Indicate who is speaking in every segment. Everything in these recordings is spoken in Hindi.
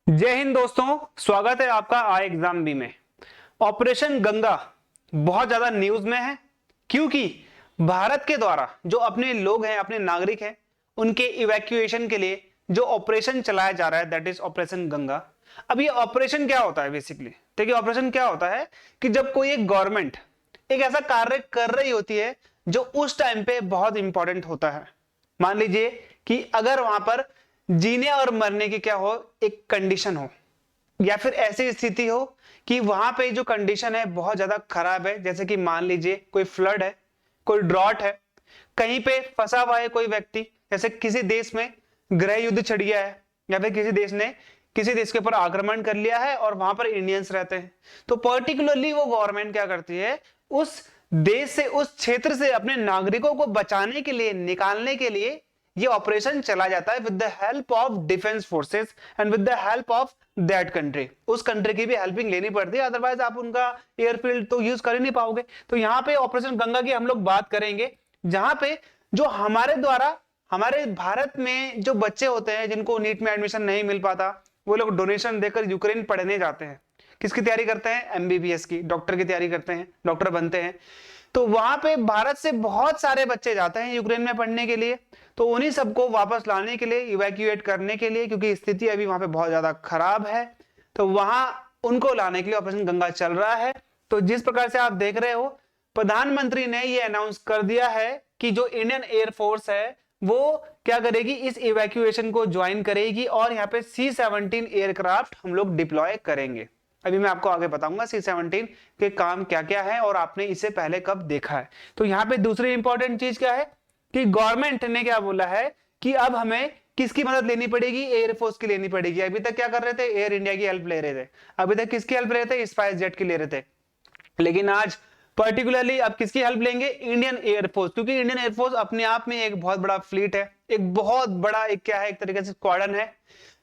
Speaker 1: जय हिंद दोस्तों, स्वागत है आपका आई एग्जाम बी में। ऑपरेशन गंगा बहुत ज्यादा न्यूज में है क्योंकि भारत के द्वारा जो अपने लोग हैं, अपने नागरिक हैं, उनके इवैक्यूएशन के लिए जो ऑपरेशन चलाया जा रहा है दैट इज ऑपरेशन गंगा। अब ये ऑपरेशन क्या होता है बेसिकली? देखिए, ऑपरेशन क्या होता है कि जब कोई एक गवर्नमेंट एक ऐसा कार्य कर रही होती है जो उस टाइम पे बहुत इंपॉर्टेंट होता है। मान लीजिए कि अगर वहां पर जीने और मरने की क्या हो, एक कंडीशन हो, या फिर ऐसी स्थिति हो कि वहां पे जो कंडीशन है बहुत ज्यादा खराब है, जैसे कि मान लीजिए कोई फ्लड है, कोई ड्रॉट है, कहीं पे फंसा हुआ है कोई व्यक्ति, जैसे किसी देश में गृह युद्ध छिड़ गया है या फिर किसी देश ने किसी देश के ऊपर आक्रमण कर लिया है और वहां पर इंडियंस रहते हैं, तो पर्टिकुलरली वो गवर्नमेंट क्या करती है, उस देश से, उस क्षेत्र से अपने नागरिकों को बचाने के लिए, निकालने के लिए ये ऑपरेशन चला जाता है with the help of defence forces and with the help of that country. उस कंट्री की भी हेल्पिंग लेनी पड़ती है, अदरवाइज आप उनका एयरफील्ड तो यूज कर ही नहीं पाओगे। तो यहाँ पे ऑपरेशन गंगा की हम लोग बात करेंगे, जहां पे जो हमारे द्वारा हमारे भारत में जो बच्चे होते हैं जिनको नीट में एडमिशन नहीं मिल पाता, वो लोग डोनेशन देकर यूक्रेन पढ़ने जाते हैं। किसकी तैयारी करते हैं? एमबीबीएस की, डॉक्टर की तैयारी करते हैं, डॉक्टर बनते हैं। तो वहां पे भारत से बहुत सारे बच्चे जाते हैं यूक्रेन में पढ़ने के लिए, तो उन्हीं सबको वापस लाने के लिए, इवैक्यूएट करने के लिए, क्योंकि स्थिति अभी वहां पे बहुत ज्यादा खराब है, तो वहां उनको लाने के लिए ऑपरेशन गंगा चल रहा है। तो जिस प्रकार से आप देख रहे हो, प्रधानमंत्री ने ये अनाउंस कर दिया है कि जो इंडियन एयरफोर्स है वो क्या करेगी, इस इवैक्यूएशन को ज्वाइन करेगी और यहाँ पे C-17 एयरक्राफ्ट हम लोग डिप्लॉय करेंगे। अभी मैं आपको आगे बताऊंगा C-17 के काम क्या क्या है और आपने इसे पहले कब देखा है। तो यहाँ पे दूसरी इंपॉर्टेंट चीज क्या है कि गवर्नमेंट ने क्या बोला है कि अब हमें किसकी मदद लेनी पड़ेगी? एयरफोर्स की लेनी पड़ेगी। अभी तक क्या कर रहे थे? एयर इंडिया की हेल्प ले रहे थे। अभी तक किसकी हेल्प ले रहे थे? स्पाइस जेट की ले रहे थे। लेकिन आज पर्टिकुलरली अब किसकी हेल्प लेंगे? इंडियन एयरफोर्स, क्योंकि इंडियन एयरफोर्स अपने आप में एक बहुत बड़ा फ्लीट है, एक बहुत बड़ा एक क्या है, एक तरीके से स्क्वाड्रन है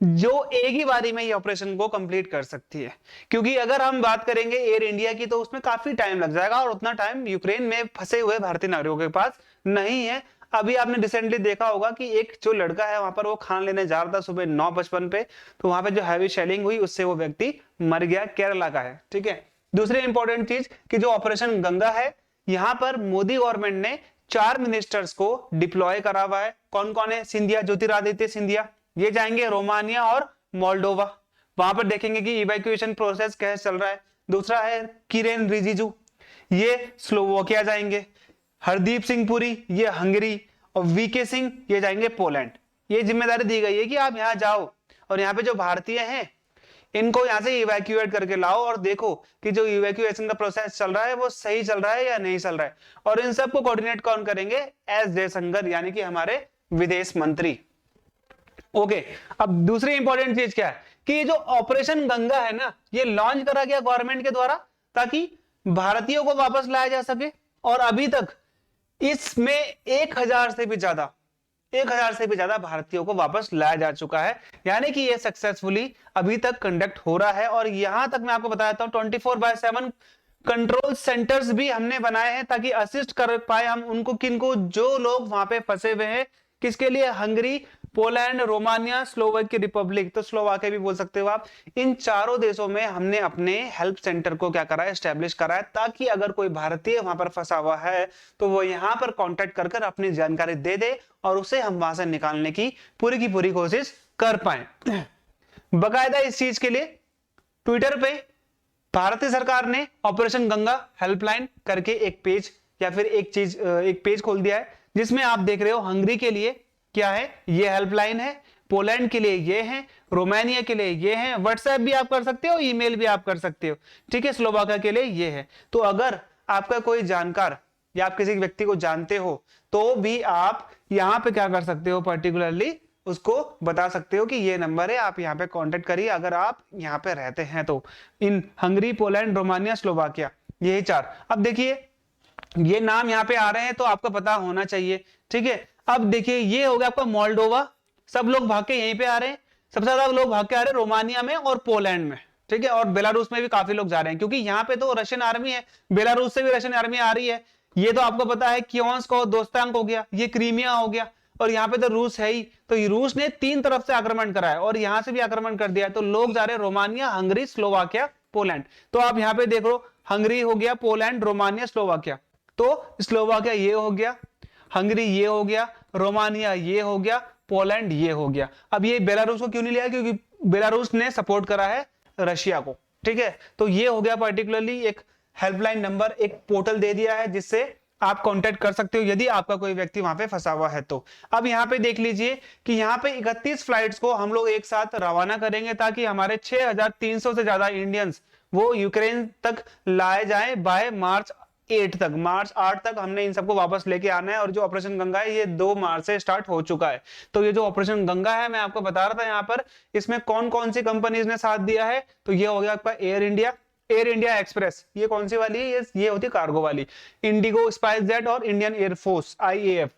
Speaker 1: जो एक ही बारी में ये ऑपरेशन को कंप्लीट कर सकती है। क्योंकि अगर हम बात करेंगे एयर इंडिया की तो उसमें काफी टाइम लग जाएगा और उतना टाइम यूक्रेन में फंसे हुए भारतीय नागरिकों के पास नहीं है। अभी आपने रिसेंटली देखा होगा कि एक जो लड़का है वहां पर वो खाना लेने जा रहा था सुबह 9:55 पे, तो वहां पे जो हैवी शेलिंग हुई उससे वो व्यक्ति मर गया, केरला का है। ठीक है। दूसरी इंपॉर्टेंट चीज कि जो ऑपरेशन गंगा है, यहां पर मोदी गवर्नमेंट ने 4 मिनिस्टर्स को डिप्लॉय करा हुआ है। कौन कौन है? सिंधिया, ज्योतिरादित्य सिंधिया, ये जाएंगे रोमानिया और मोल्डोवा, वहां पर देखेंगे कि इवैक्यूएशन प्रोसेस कैसे चल रहा है। दूसरा है किरेन रिजिजू, ये स्लोवाकिया जाएंगे। हरदीप सिंह पुरी, ये हंगरी। और वीके सिंह, ये जाएंगे पोलैंड। ये जिम्मेदारी दी गई है कि आप यहाँ जाओ और यहाँ पे जो भारतीय हैं इनको यहाँ से इवैक्यूएट करके लाओ और देखो कि जो इवैक्यूएशन का प्रोसेस चल रहा है वो सही चल रहा है या नहीं चल रहा है। और इन सबको कोऑर्डिनेट कौन करेंगे? एस जयशंकर, यानी कि हमारे विदेश मंत्री। ओके। अब दूसरी इंपॉर्टेंट चीज क्या है कि ये जो ऑपरेशन गंगा है ना, ये लॉन्च करा गया गवर्नमेंट के द्वारा ताकि भारतीयों को वापस लाया जा सके। और अभी तक इसमें 1000 से भी ज्यादा भारतीयों को वापस लाया जा चुका है, यानी कि ये सक्सेसफुली अभी तक कंडक्ट हो रहा है। और यहां तक मैं आपको बताता हूं 24/7 कंट्रोल सेंटर्स भी हमने बनाए हैं ताकि असिस्ट कर पाए हम उनको, किनको, जो लोग वहां पे फंसे हुए हैं। किसके लिए? Hungary, Poland, Romania, Slovak Republic, तो स्लोवाकिया भी बोल सकते हो आप। इन चारों देशों में हमने अपने हेल्प सेंटर को क्या करा है? एस्टेब्लिश करा है, ताकि अगर कोई भारतीय वहां पर फंसा हुआ है तो वो यहां पर कांटेक्ट कर कर अपनी जानकारी दे दे और उसे हम वहां से निकालने की पूरी कोशिश कर पाए। बकायदा इस चीज के लिए ट्विटर पे भारतीय सरकार ने ऑपरेशन गंगा हेल्पलाइन करके एक पेज या फिर एक पेज खोल दिया है, जिसमें आप देख रहे हो हंगरी के लिए क्या है, ये हेल्पलाइन है, पोलैंड के लिए ये है, रोमानिया के लिए ये है, व्हाट्सएप भी आप कर सकते हो, ईमेल भी आप कर सकते हो। ठीक है। स्लोवाकिया के लिए ये है। तो अगर आपका कोई जानकार या आप किसी व्यक्ति को जानते हो तो भी आप यहां पे क्या कर सकते हो, पर्टिकुलरली उसको बता सकते हो कि ये नंबर है, आप यहाँ पे कांटेक्ट करिए अगर आप यहाँ पे रहते हैं तो। इन हंगरी, पोलैंड, रोमानिया, स्लोवाकिया, यही 4। अब देखिए ये नाम यहाँ पे आ रहे हैं तो आपको पता होना चाहिए। ठीक है। अब देखिए ये हो गया आपका मोल्डोवा, सब लोग भाग के यहीं पे आ रहे हैं, सबसे ज्यादा लोग भाग के आ रहे हैं रोमानिया में और पोलैंड में। ठीक है। और बेलारूस में भी काफी लोग जा रहे हैं क्योंकि यहाँ पे तो रशियन आर्मी है, बेलारूस से भी रशियन आर्मी आ रही है। ये तो आपको पता है, कियोंस्क और दोस्तांक हो गया, ये क्रीमिया हो गया। और यहाँ पे तो रूस है ही, तो रूस ने 3 तरफ से आक्रमण करा है और यहाँ से भी आक्रमण कर दिया है। तो लोग जा रहे हैं रोमानिया, हंगरी, स्लोवाकिया, पोलैंड। तो आप यहाँ पे देख लो, हंगरी हो गया, पोलैंड, रोमानिया, स्लोवाकिया। तो स्लोवाकिया ये हो गया, हंगरी ये हो गया, रोमानिया ये हो गया, पोलैंड ये हो गया। अब ये बेलारूस को क्यों नहीं लिया? क्योंकि बेलारूस ने सपोर्ट करा है रशिया को, ठीक है। तो ये हो गया पर्टिकुलरली एक हेल्पलाइन नंबर, एक पोर्टल दे दिया है जिससे आप कांटेक्ट कर सकते हो यदि आपका कोई व्यक्ति वहां पे फंसा हुआ है तो। अब यहाँ पे देख लीजिए कि यहाँ पे 31 फ्लाइट्स को हम लोग एक साथ रवाना करेंगे ताकि हमारे 6300 से ज्यादा इंडियंस वो यूक्रेन तक लाए जाए बाय मार्च 8 तक। मार्च 8 तक हमने इन सबको वापस लेके आना है। और जो ऑपरेशन गंगा है ये 2 मार्च से स्टार्ट हो चुका है। तो ये जो ऑपरेशन गंगा है, मैं आपको बता रहा था यहाँ पर इसमें कौन कौन सी कंपनीज ने साथ दिया है। तो ये हो गया आपका air India, air India express, ये कौन सी वाली है? ये होती है कार्गो वाली। इंडिगो, स्पाइसजेट और इंडियन एयरफोर्स IAF।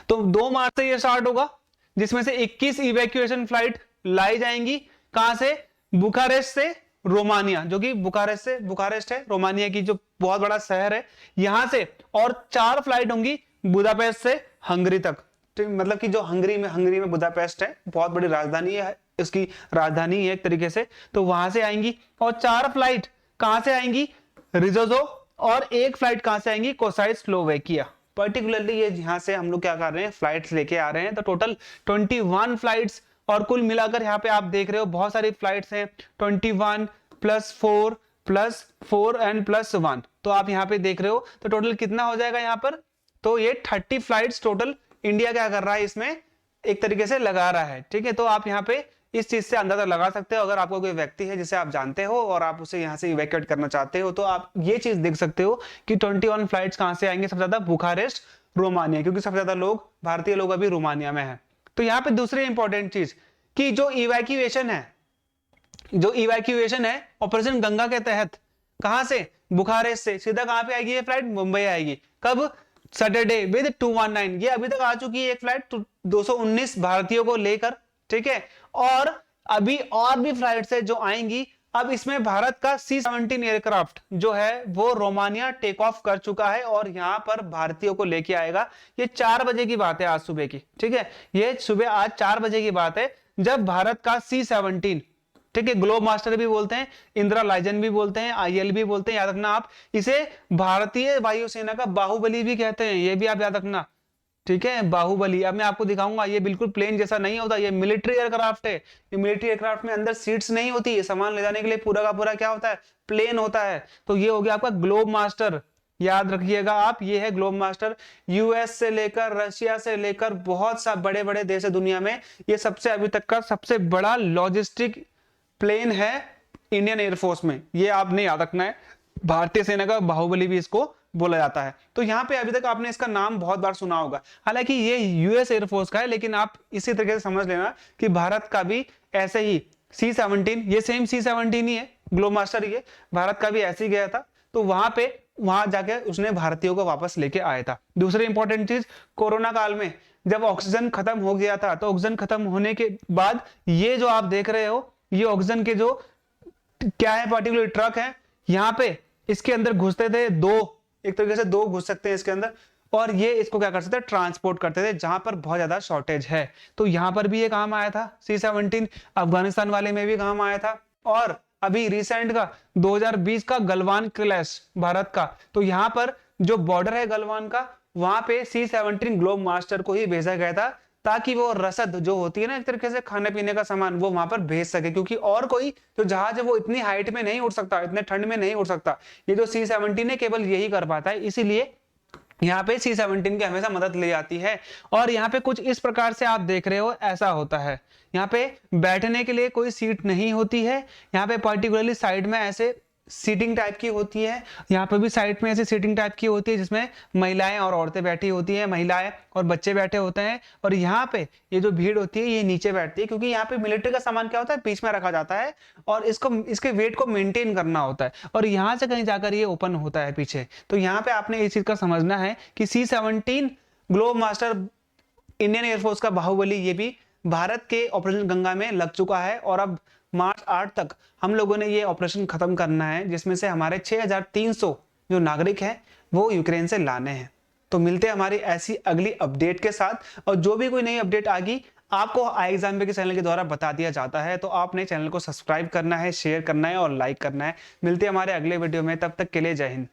Speaker 1: तो 2 मार्च से ये स्टार्ट होगा, जिसमें से 21 इवैक्यूएशन फ्लाइट लाई जाएंगी। कहां से? बुखारेस्ट से रोमानिया, जो कि बुखारेस्ट है रोमानिया की जो बहुत बड़ा शहर है, यहां से। और 4 फ्लाइट होंगी बुदापेस्ट से हंगरी तक। मतलब कि जो हंगरी में बुदापेस्ट है, बहुत बड़ी राजधानी है, इसकी राजधानी है एक तरीके से। तो वहां से आएंगी। और 4 फ्लाइट कहां से आएंगी? रिजोजो। और 1 फ्लाइट कहां से आएंगी? कोसाइस, स्लोवेकिया। पर्टिकुलरली ये यहां से हम लोग क्या कर रहे हैं, फ्लाइट्स लेके आ रहे हैं। तो टोटल 21 फ्लाइट्स, और कुल मिलाकर यहाँ पे आप देख रहे हो बहुत सारी फ्लाइट्स हैं, 21 + 4 + 4 एंड +1। तो आप यहाँ पे देख रहे हो तो टोटल कितना हो जाएगा यहाँ पर? तो ये 30 फ्लाइट्स टोटल इंडिया क्या कर रहा है, इसमें एक तरीके से लगा रहा है, ठीक है। तो आप यहाँ पे इस चीज से अंदाजा लगा सकते हो। अगर आपको कोई व्यक्ति है जिसे आप जानते हो और आप उसे यहाँ से इवैक्यूएट करना चाहते हो, तो आप ये चीज देख सकते हो कि 21 फ्लाइट्स कहां से आएंगे? सबसे ज्यादा बुखारेस्ट, रोमानिया, क्योंकि सबसे ज्यादा लोग, भारतीय लोग अभी रोमानिया में है। तो यहाँ पे दूसरी इंपॉर्टेंट चीज कि जो इवैक्यूएशन है ऑपरेशन गंगा के तहत, कहां से? बुखारेस्ट से सीधा कहां पे आएगी ये फ्लाइट? मुंबई आएगी। कब? Saturday with 219। ये अभी तक आ चुकी है एक फ्लाइट 219 भारतीयों को लेकर, ठीक है। और अभी और भी फ्लाइट्स है जो आएंगी। अब इसमें भारत का C-17 एयरक्राफ्ट जो है वो रोमानिया टेक ऑफ कर चुका है और यहां पर भारतीयों को लेके आएगा। ये 4 बजे की बात है आज सुबह की, ठीक है। ये सुबह आज 4 बजे की बात है जब भारत का C-17, ठीक है, ग्लोब मास्टर भी बोलते हैं, इंदिरा लाइजन भी बोलते हैं, IL भी बोलते हैं, याद रखना आप। इसे भारतीय वायुसेना का बाहुबली भी कहते हैं, ये भी आप याद रखना, ठीक है। बाहुबली, अब मैं आपको दिखाऊंगा, ये बिल्कुल प्लेन जैसा नहीं होता, ये मिलिट्री एयरक्राफ्ट है। ये मिलिट्री एयरक्राफ्ट में अंदर सीट्स नहीं होती, ये सामान ले जाने के लिए पूरा का पूरा क्या होता है? प्लेन होता है। तो ये हो गया आपका ग्लोब मास्टर, याद रखिएगा आप, ये है ग्लोब मास्टर। US से लेकर, रशिया से लेकर बहुत सा बड़े बड़े देश है दुनिया में, ये सबसे अभी तक का सबसे बड़ा लॉजिस्टिक प्लेन है इंडियन एयरफोर्स में। ये आपने याद रखना है, भारतीय सेना का बाहुबली भी इसको बोला जाता है। तो यहाँ पे अभी तक आपने इसका नाम बहुत बार सुना होगा, हालांकि ये US एयरफोर्स का है, लेकिन आप इसी तरीके से समझ लेना कि भारत का भी ऐसे ही C-17, ये सेम C-17 ही है, ग्लोब मास्टर, ये भारत का भी ऐसे ही गया था। तो वहां जाके उसने भारतीयों को वापस लेके आया था। दूसरी इंपॉर्टेंट चीज, कोरोना काल में जब ऑक्सीजन खत्म हो गया था, तो ऑक्सीजन खत्म होने के बाद ये जो आप देख रहे हो, ये ऑक्सीजन के जो क्या है पर्टिकुलर ट्रक है, यहाँ पे इसके अंदर घुसते थे एक तरीके से 2 घुस सकते हैं इसके अंदर, और ये इसको क्या कर सकते हैं? ट्रांसपोर्ट करते थे जहां पर बहुत ज्यादा शॉर्टेज है। तो यहां पर भी ये काम आया था C-17, अफगानिस्तान वाले में भी काम आया था। और अभी रिसेंट का 2020 का गलवान क्लैश भारत का, तो यहां पर जो बॉर्डर है गलवान का, वहां पे C-17 ग्लोब मास्टर को ही भेजा गया था ताकि वो रसद जो होती है ना एक तरीके से खाने पीने का सामान, वो वहां पर भेज सके, क्योंकि और कोई जो जहाज है वो इतनी हाइट में नहीं उड़ सकता, इतने ठंड में नहीं उड़ सकता। ये जो C-17 है केवल यही कर पाता है, इसीलिए यहाँ पे C-17 की हमेशा मदद ली जाती है। और यहाँ पे कुछ इस प्रकार से आप देख रहे हो, ऐसा होता है। यहाँ पे बैठने के लिए कोई सीट नहीं होती है, यहाँ पे पर्टिकुलरली साइड में ऐसे सीटिंग टाइप की होती है, यहाँ पे भी साइड में ऐसे सीटिंग टाइप की होती है जिसमें महिलाएं और औरतें बैठी होती हैं, महिलाएं और बच्चे बैठे होते हैं। और यहाँ पे ये जो भीड़ होती है ये नीचे बैठती है, क्योंकि यहाँ पे मिलिट्री का सामान क्या होता है? बीच में रखा जाता है और इसके वेट को मेंटेन करना होता है, और यहाँ से कहीं जाकर ये ओपन होता है पीछे। तो यहाँ पे आपने इस चीज का समझना है कि C-17 globe master, Indian air force का बाहुबली, ये भी भारत के ऑपरेशन गंगा में लग चुका है। और अब मार्च 8 तक हम लोगों ने ये ऑपरेशन खत्म करना है, जिसमें से हमारे 6300 जो नागरिक हैं वो यूक्रेन से लाने हैं। तो मिलते हैं हमारी ऐसी अगली अपडेट के साथ, और जो भी कोई नई अपडेट आगी आपको आई एग्जाम के चैनल के द्वारा बता दिया जाता है। तो आपने चैनल को सब्सक्राइब करना है, शेयर करना है और लाइक करना है। मिलते हैं हमारे अगले वीडियो में, तब तक के लिए जय हिंद।